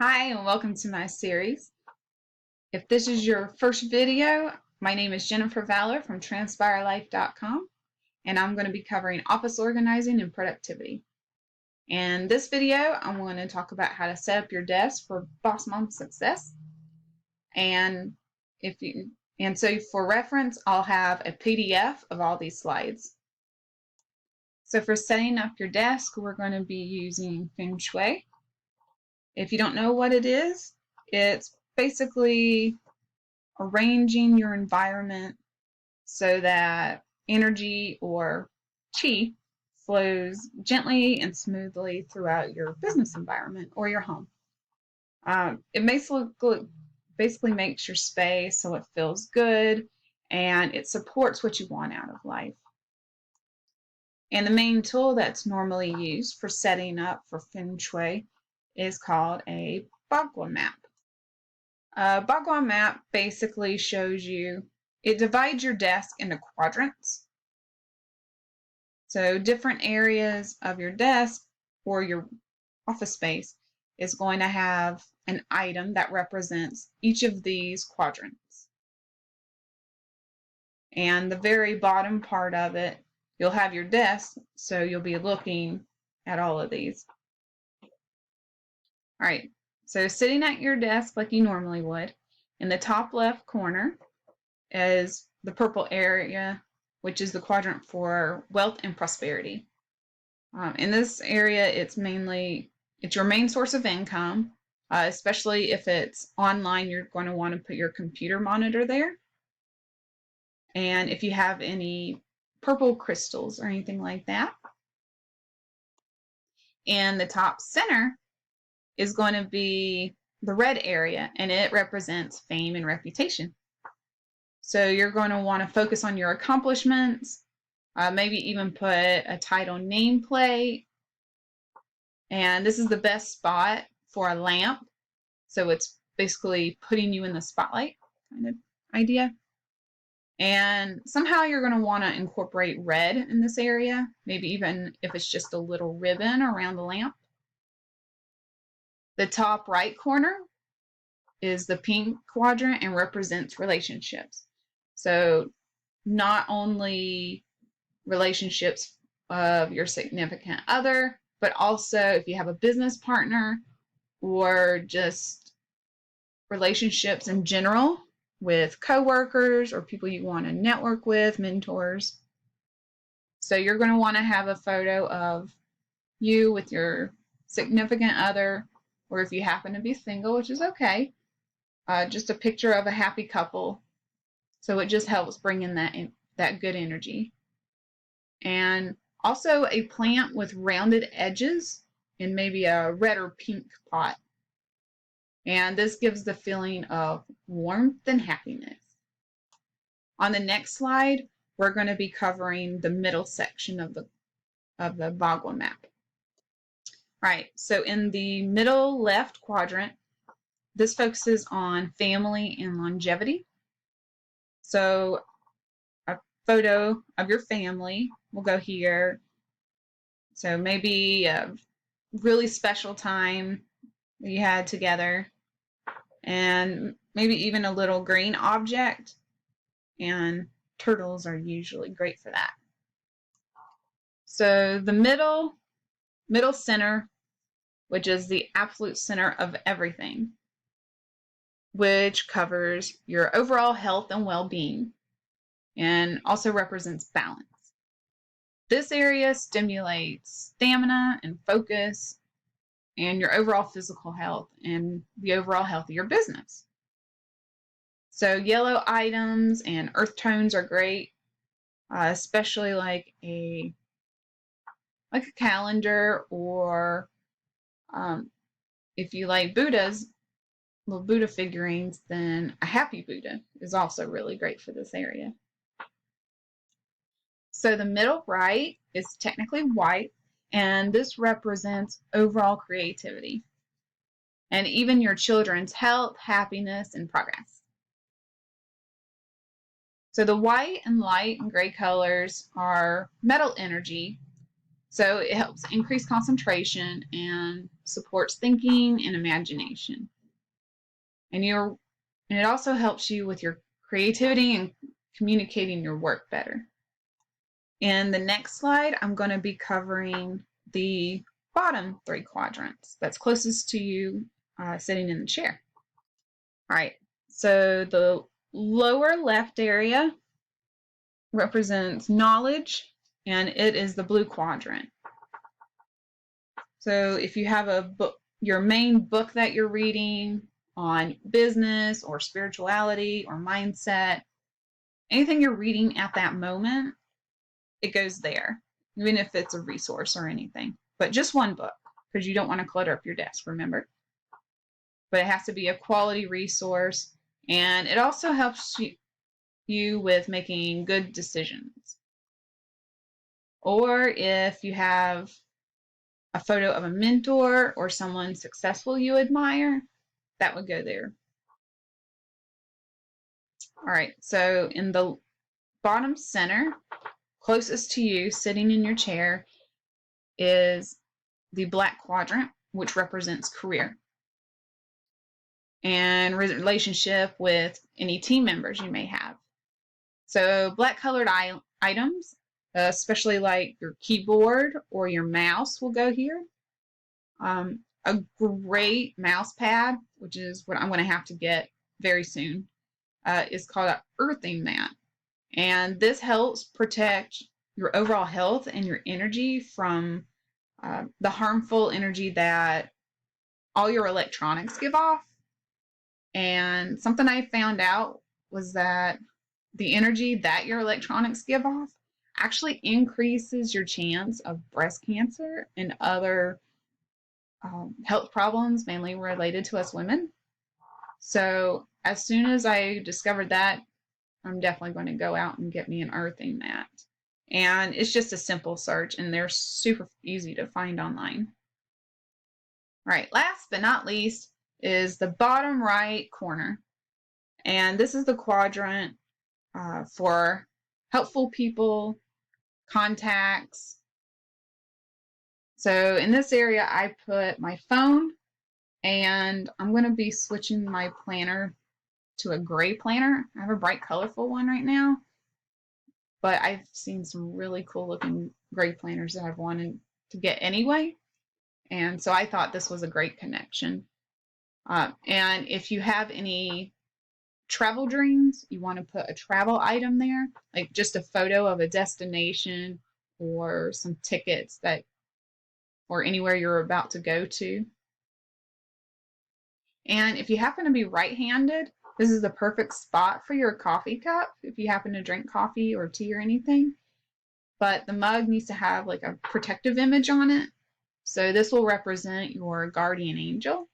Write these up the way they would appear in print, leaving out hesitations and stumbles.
Hi, and welcome to my series. If this is your first video, my name is Jennifer Valor from TranspireLife.com, and I'm going to be covering office organizing and productivity. In this video, I'm going to talk about how to set up your desk for Boss Mom success. And so for reference, I'll have a PDF of all these slides. So for setting up your desk, we're going to be using Feng Shui. If you don't know what it is, it's basically arranging your environment so that energy or chi flows gently and smoothly throughout your business environment or your home. It basically makes your space so it feels good and it supports what you want out of life. And the main tool that's normally used for setting up for Feng Shui is called a Bagua map. A Bagua map basically shows you, it divides your desk into quadrants. So different areas of your desk or your office space is going to have an item that represents each of these quadrants. And the very bottom part of it, you'll have your desk, so you'll be looking at all of these. All right, so sitting at your desk like you normally would, in the top left corner is the purple area, which is the quadrant for wealth and prosperity. In this area, it's your main source of income, especially if it's online, you're going to want to put your computer monitor there. And if you have any purple crystals or anything like that. And the top center is going to be the red area, and it represents fame and reputation. So you're going to want to focus on your accomplishments, maybe even put a title nameplate. And this is the best spot for a lamp. So it's basically putting you in the spotlight kind of idea. And somehow you're going to want to incorporate red in this area, maybe even if it's just a little ribbon around the lamp. The top right corner is the pink quadrant and represents relationships. So not only relationships of your significant other, but also if you have a business partner or just relationships in general with coworkers or people you want to network with, mentors. So you're going to want to have a photo of you with your significant other, or if you happen to be single, which is okay, just a picture of a happy couple. So it just helps bring in that good energy. And also a plant with rounded edges in maybe a red or pink pot. And this gives the feeling of warmth and happiness. On the next slide, we're going to be covering the middle section of the Bagua map. All right, so in the middle left quadrant, this focuses on family and longevity. So a photo of your family will go here. So maybe a really special time that you had together, and maybe even a little green object, and turtles are usually great for that. So the middle center, which is the absolute center of everything, which covers your overall health and well-being and also represents balance. This area stimulates stamina and focus and your overall physical health and the overall health of your business. So yellow items and earth tones are great, especially like a calendar, or if you like Buddhas, little Buddha figurines, then a happy Buddha is also really great for this area. So the middle right is technically white, and this represents overall creativity and even your children's health, happiness, and progress. So the white and light and gray colors are metal energy. So it helps increase concentration and supports thinking and imagination. And it also helps you with your creativity and communicating your work better. In the next slide, I'm going to be covering the bottom 3 quadrants that's closest to you sitting in the chair. All right, so the lower left area represents knowledge, and it is the blue quadrant. So if you have a book, your main book that you're reading on business or spirituality or mindset, anything you're reading at that moment, it goes there, even if it's a resource or anything. But just one book, because you don't want to clutter up your desk, remember? But it has to be a quality resource, and it also helps you with making good decisions. Or if you have a photo of a mentor or someone successful you admire, that would go there. All right, so in the bottom center, closest to you, sitting in your chair, is the black quadrant, which represents career and relationship with any team members you may have. So black colored items, especially like your keyboard or your mouse, will go here. A great mouse pad, which is what I'm going to have to get very soon, is called an earthing mat. And this helps protect your overall health and your energy from the harmful energy that all your electronics give off. And something I found out was that the energy that your electronics give off actually increases your chance of breast cancer and other health problems, mainly related to us women. So as soon as I discovered that, I'm definitely going to go out and get me an earthing mat. And it's just a simple search, and they're super easy to find online. All right, last but not least is the bottom right corner. And this is the quadrant for helpful people, contacts. So in this area, I put my phone, and I'm going to be switching my planner to a gray planner. I have a bright, colorful one right now, but I've seen some really cool looking gray planners that I've wanted to get anyway. And so I thought this was a great connection. And if you have any travel dreams, you want to put a travel item there, like just a photo of a destination or some tickets or anywhere you're about to go to. And if you happen to be right-handed, this is the perfect spot for your coffee cup if you happen to drink coffee or tea or anything. But the mug needs to have like a protective image on it. So this will represent your guardian angel.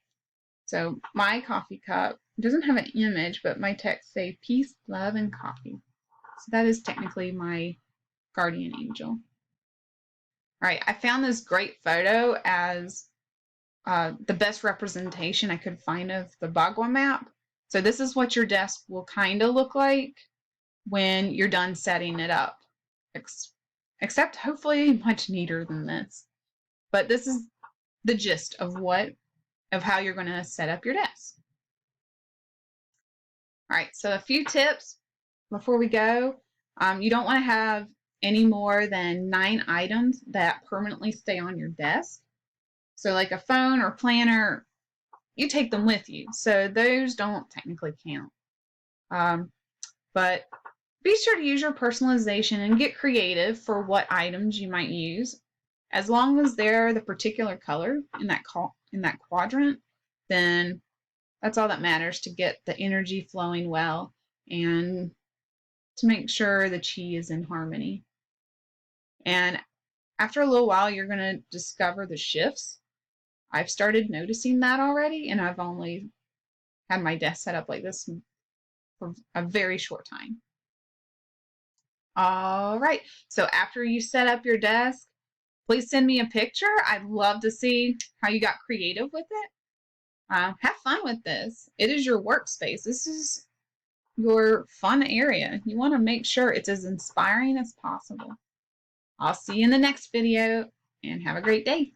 So my coffee cup doesn't have an image, but my text say peace, love, and coffee. So that is technically my guardian angel. All right, I found this great photo as the best representation I could find of the Bagua map. So this is what your desk will kind of look like when you're done setting it up, except hopefully much neater than this. But this is the gist of how you're going to set up your desk. All right, so a few tips before we go. You don't want to have any more than 9 items that permanently stay on your desk. So like a phone or planner, you take them with you. So those don't technically count. But be sure to use your personalization and get creative for what items you might use. As long as they're the particular color in that quadrant, then that's all that matters to get the energy flowing well and to make sure the chi is in harmony. And after a little while, you're going to discover the shifts. I've started noticing that already, and I've only had my desk set up like this for a very short time. All right, so after you set up your desk, please send me a picture. I'd love to see how you got creative with it. Have fun with this. It is your workspace. This is your fun area. You want to make sure it's as inspiring as possible. I'll see you in the next video. and have a great day.